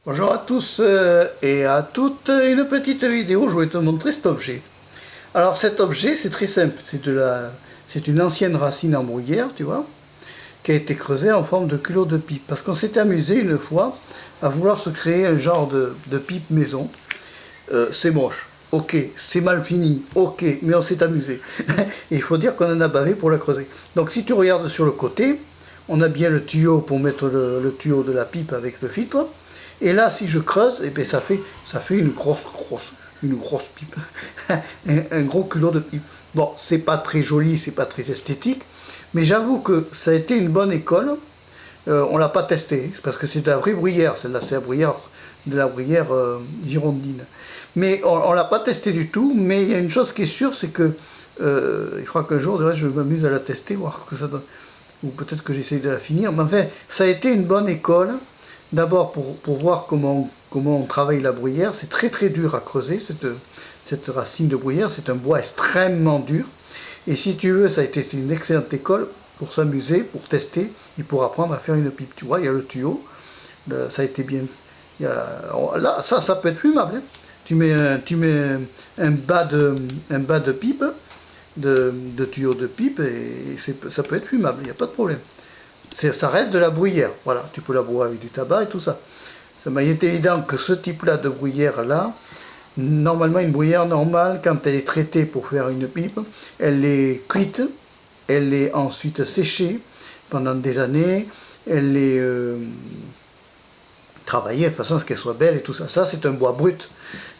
Bonjour à tous et à toutes, une petite vidéo, je vais te montrer cet objet. Alors cet objet c'est très simple, c'est une ancienne racine en bruyère, tu vois, qui a été creusée en forme de culot de pipe. Parce qu'on s'est amusé une fois à vouloir se créer un genre de pipe maison. C'est moche, ok, c'est mal fini, ok, mais on s'est amusé. Et il faut dire qu'on en a bavé pour la creuser. Donc si tu regardes sur le côté, on a bien le tuyau pour mettre le tuyau de la pipe avec le filtre. Et là, si je creuse, et bien ça fait une grosse pipe, un gros culot de pipe. Bon, c'est pas très joli, c'est pas très esthétique, mais j'avoue que ça a été une bonne école. On l'a pas testé, parce que c'est de la vraie bruyère, celle-là, c'est de la bruyère girondine. Mais on l'a pas testé du tout, mais il y a une chose qui est sûre, c'est que il faudra qu'un jour, je m'amuse à la tester, voir que ça donne, ou peut-être que j'essaye de la finir. Mais enfin, ça a été une bonne école. D'abord pour voir comment on travaille la bruyère. C'est très dur à creuser, cette racine de bruyère. C'est un bois extrêmement dur. Et si tu veux, ça a été une excellente école pour s'amuser, pour tester et pour apprendre à faire une pipe. Tu vois, il y a le tuyau. Ça a été bien. Là, ça peut être fumable. Hein. Tu mets un bas de pipe, de tuyau de pipe, et ça peut être fumable, il n'y a pas de problème. Ça reste de la bruyère, voilà, tu peux la boire avec du tabac et tout ça. Ça m'a été évident que ce type-là de bruyère-là, normalement une bruyère normale, quand elle est traitée pour faire une pipe, elle est cuite, elle est ensuite séchée pendant des années, elle est travaillée de façon à ce qu'elle soit belle et tout ça. Ça, c'est un bois brut,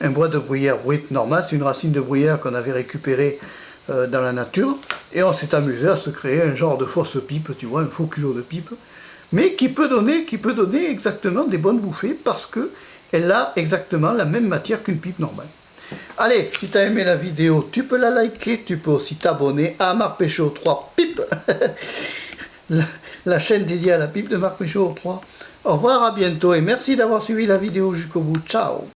un bois de bruyère brut normal, c'est une racine de bruyère qu'on avait récupérée dans la nature, et on s'est amusé à se créer un genre de fausse pipe, tu vois, un faux culot de pipe, mais qui peut donner exactement des bonnes bouffées, parce que elle a exactement la même matière qu'une pipe normale. Allez, si tu as aimé la vidéo, tu peux la liker, tu peux aussi t'abonner à Marc Péchaud 3 Pipe, la chaîne dédiée à la pipe de Marc Péchaud 3. Au revoir, à bientôt, et merci d'avoir suivi la vidéo jusqu'au bout. Ciao.